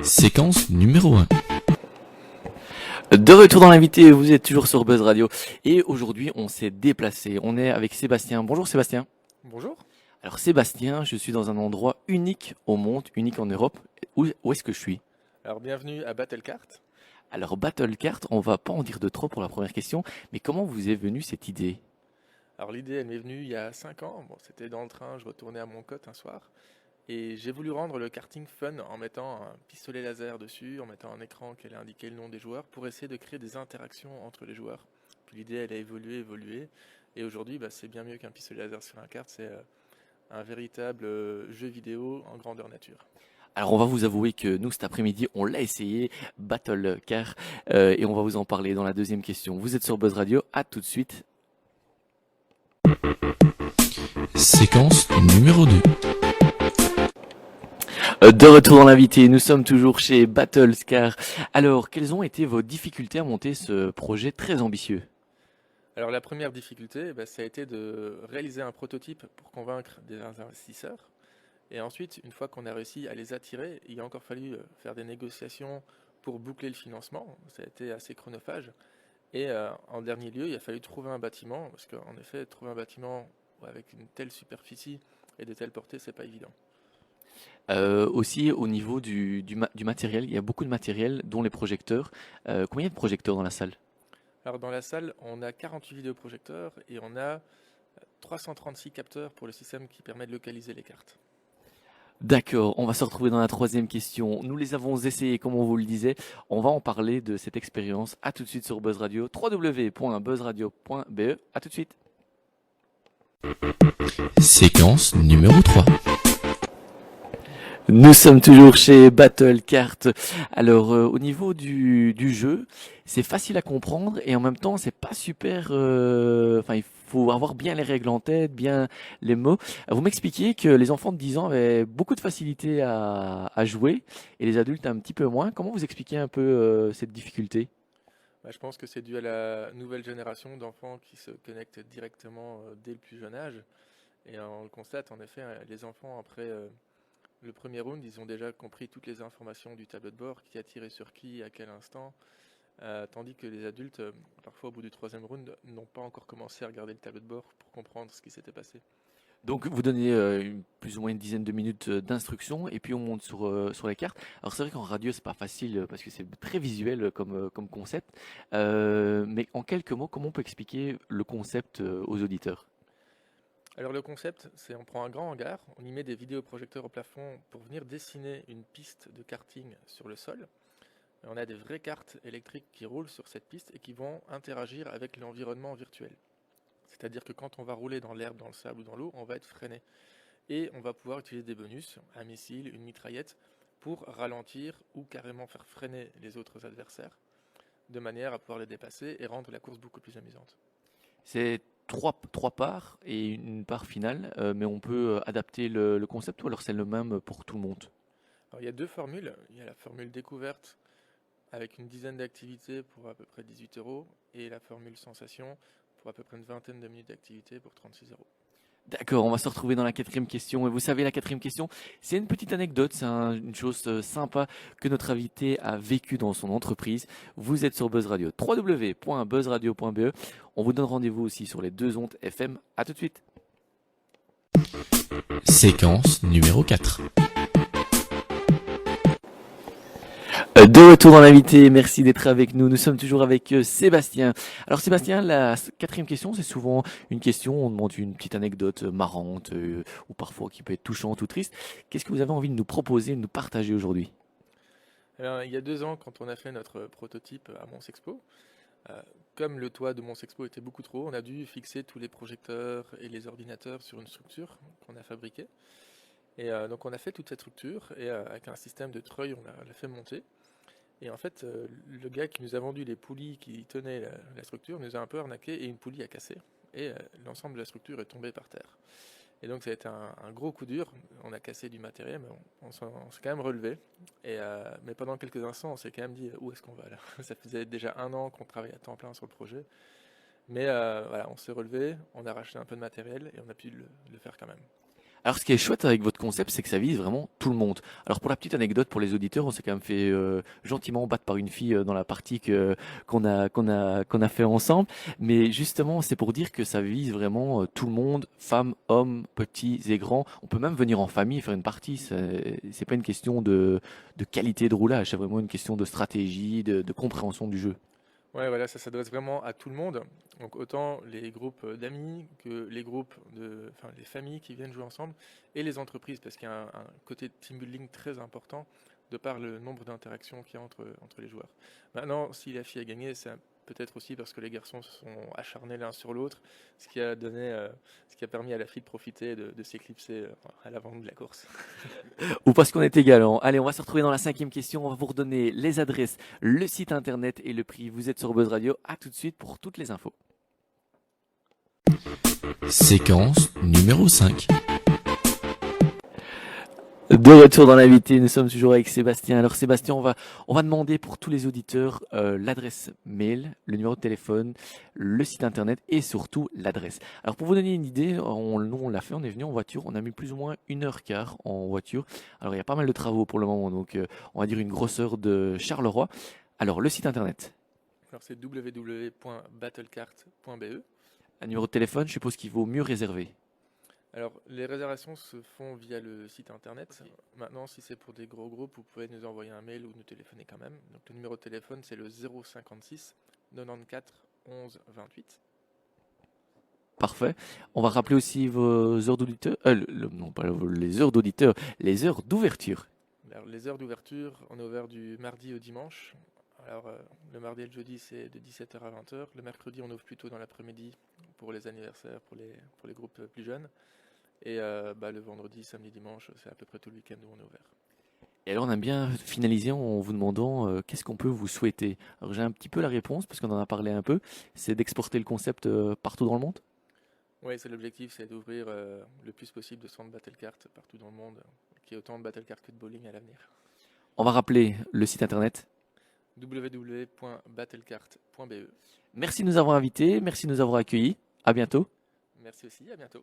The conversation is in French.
Séquence numéro 1. De retour dans l'invité, vous êtes toujours sur Buzz Radio et aujourd'hui on s'est déplacé, on est avec Sébastien. Bonjour Sébastien. Bonjour. Alors Sébastien, je suis dans un endroit unique au monde, unique en Europe. Où est-ce que je suis? Alors bienvenue à Battlecart. Alors Battlecart, on va pas en dire de trop pour la première question, mais comment vous est venue cette idée? Alors l'idée elle m'est venue il y a 5 ans. Bon, c'était dans le train, je retournais à Moncotte un soir. Et j'ai voulu rendre le karting fun en mettant un pistolet laser dessus, en mettant un écran qui allait indiquer le nom des joueurs pour essayer de créer des interactions entre les joueurs. Puis l'idée elle a évolué. Et aujourd'hui c'est bien mieux qu'un pistolet laser sur un kart, c'est un véritable jeu vidéo en grandeur nature. Alors on va vous avouer que nous cet après-midi on l'a essayé, Battlecart, et on va vous en parler dans la deuxième question. Vous êtes sur Buzz Radio, à tout de suite. Séquence numéro 2. De retour dans l'invité, nous sommes toujours chez Battlecart. Alors, quelles ont été vos difficultés à monter ce projet très ambitieux? Alors la première difficulté, ça a été de réaliser un prototype pour convaincre des investisseurs. Et ensuite, une fois qu'on a réussi à les attirer, il a encore fallu faire des négociations pour boucler le financement. Ça a été assez chronophage. Et en dernier lieu, il a fallu trouver un bâtiment, parce qu'en effet, trouver un bâtiment avec une telle superficie et de telles portées, c'est pas évident. Aussi au niveau du matériel, il y a beaucoup de matériel, dont les projecteurs. Combien il y a de projecteurs dans la salle? Alors dans la salle, on a 48 vidéoprojecteurs et on a 336 capteurs pour le système qui permet de localiser les cartes. D'accord, on va se retrouver dans la troisième question. Nous les avons essayés, comme on vous le disait. On va en parler de cette expérience. À tout de suite sur Buzz Radio, www.buzzradio.be. À tout de suite. Séquence numéro 3. Nous sommes toujours chez Battlecart. Alors, au niveau du jeu, c'est facile à comprendre et en même temps, c'est pas super. Enfin, il faut avoir bien les règles en tête, bien les mots. Vous m'expliquiez que les enfants de 10 ans avaient beaucoup de facilité à jouer et les adultes un petit peu moins. Comment vous expliquez un peu cette difficulté? Je pense que c'est dû à la nouvelle génération d'enfants qui se connectent directement dès le plus jeune âge. Et on le constate en effet, les enfants après le premier round, ils ont déjà compris toutes les informations du tableau de bord, qui a tiré sur qui, à quel instant, tandis que les adultes, parfois au bout du troisième round, n'ont pas encore commencé à regarder le tableau de bord pour comprendre ce qui s'était passé. Donc vous donnez plus ou moins une dizaine de minutes d'instruction et puis on monte sur les cartes. Alors c'est vrai qu'en radio c'est pas facile parce que c'est très visuel comme concept. Mais en quelques mots, comment on peut expliquer le concept aux auditeurs? Alors le concept, c'est on prend un grand hangar, on y met des vidéoprojecteurs au plafond pour venir dessiner une piste de karting sur le sol. Et on a des vraies cartes électriques qui roulent sur cette piste et qui vont interagir avec l'environnement virtuel. C'est-à-dire que quand on va rouler dans l'herbe, dans le sable ou dans l'eau, on va être freiné. Et on va pouvoir utiliser des bonus, un missile, une mitraillette, pour ralentir ou carrément faire freiner les autres adversaires, de manière à pouvoir les dépasser et rendre la course beaucoup plus amusante. C'est trois parts et une part finale, mais on peut adapter le concept ou alors c'est le même pour tout le monde? Alors, il y a deux formules. Il y a la formule découverte avec une dizaine d'activités pour à peu près 18 euros et la formule sensation pour à peu près une vingtaine de minutes d'activité pour 36 euros. D'accord, on va se retrouver dans la quatrième question. Et vous savez, la quatrième question, c'est une petite anecdote, c'est une chose sympa que notre invité a vécu dans son entreprise. Vous êtes sur Buzz Radio, www.buzzradio.be. On vous donne rendez-vous aussi sur les deux ondes FM. À tout de suite. Séquence numéro 4. De retour dans l'invité, merci d'être avec nous. Nous sommes toujours avec Sébastien. Alors Sébastien, la quatrième question, c'est souvent une question, on demande une petite anecdote marrante ou parfois qui peut être touchante ou triste. Qu'est-ce que vous avez envie de nous proposer, de nous partager aujourd'hui? Alors, il y a 2 ans, quand on a fait notre prototype à Mons Expo, comme le toit de Mons Expo était beaucoup trop haut, on a dû fixer tous les projecteurs et les ordinateurs sur une structure qu'on a fabriquée. Et donc on a fait toute cette structure et avec un système de treuil, on l'a fait monter. Et en fait, le gars qui nous a vendu les poulies qui tenaient la structure nous a un peu arnaqué et une poulie a cassé. Et l'ensemble de la structure est tombé par terre. Et donc ça a été un gros coup dur. On a cassé du matériel, mais on s'est quand même relevé. Mais pendant quelques instants, on s'est quand même dit où est-ce qu'on va là. Ça faisait déjà 1 an qu'on travaillait à temps plein sur le projet. Mais voilà, on s'est relevé, on a racheté un peu de matériel et on a pu le faire quand même. Alors, ce qui est chouette avec votre concept, c'est que ça vise vraiment tout le monde. Alors, pour la petite anecdote, pour les auditeurs, on s'est quand même fait gentiment battre par une fille dans la partie qu'on a fait ensemble. Mais justement, c'est pour dire que ça vise vraiment tout le monde, femmes, hommes, petits et grands. On peut même venir en famille faire une partie. C'est pas une question de qualité de roulage, c'est vraiment une question de stratégie, de compréhension du jeu. Ouais, voilà, ça s'adresse vraiment à tout le monde. Donc autant les groupes d'amis que les enfin les familles qui viennent jouer ensemble et les entreprises, parce qu'il y a un côté team building très important de par le nombre d'interactions qu'il y a entre les joueurs. Maintenant, si la fille a gagné, c'est peut-être aussi parce que les garçons se sont acharnés l'un sur l'autre, ce qui a permis à la fille de profiter de s'éclipser à l'avant de la course. Ou parce qu'on est égal. Allez, on va se retrouver dans la cinquième question. On va vous redonner les adresses, le site internet et le prix. Vous êtes sur Buzz Radio. À tout de suite pour toutes les infos. Séquence numéro 5. De retour dans l'invité, nous sommes toujours avec Sébastien. Alors Sébastien, on va demander pour tous les auditeurs l'adresse mail, le numéro de téléphone, le site internet et surtout l'adresse. Alors pour vous donner une idée, nous on l'a fait, on est venu en voiture, on a mis plus ou moins 1h15 en voiture. Alors il y a pas mal de travaux pour le moment, donc on va dire une grosse heure de Charleroi. Alors le site internet, Alors c'est www.battlecart.be. un numéro de téléphone, je suppose qu'il vaut mieux réserver. Alors, les réservations se font via le site internet. Okay. Maintenant, si c'est pour des gros groupes, vous pouvez nous envoyer un mail ou nous téléphoner quand même. Donc, le numéro de téléphone, c'est le 056 94 11 28. Parfait. On va rappeler aussi vos heures d'auditeur. Non, pas les heures d'auditeur, les heures d'ouverture. Alors, les heures d'ouverture, on est ouvert du mardi au dimanche. Alors, le mardi et le jeudi, c'est de 17h à 20h. Le mercredi, on ouvre plutôt dans l'après-midi pour les anniversaires, pour les groupes plus jeunes. Et le vendredi, samedi, dimanche, c'est à peu près tout le week-end où on est ouvert. Et alors, on a bien finalisé en vous demandant qu'est-ce qu'on peut vous souhaiter. Alors, j'ai un petit peu la réponse, parce qu'on en a parlé un peu. C'est d'exporter le concept partout dans le monde. Oui, c'est l'objectif, c'est d'ouvrir le plus possible de centres Battlecart partout dans le monde, qu'il y ait autant de Battlecart que de bowling à l'avenir. On va rappeler le site internet www.battlecart.be. Merci de nous avoir invités, merci de nous avoir accueillis. À bientôt. Merci aussi, à bientôt.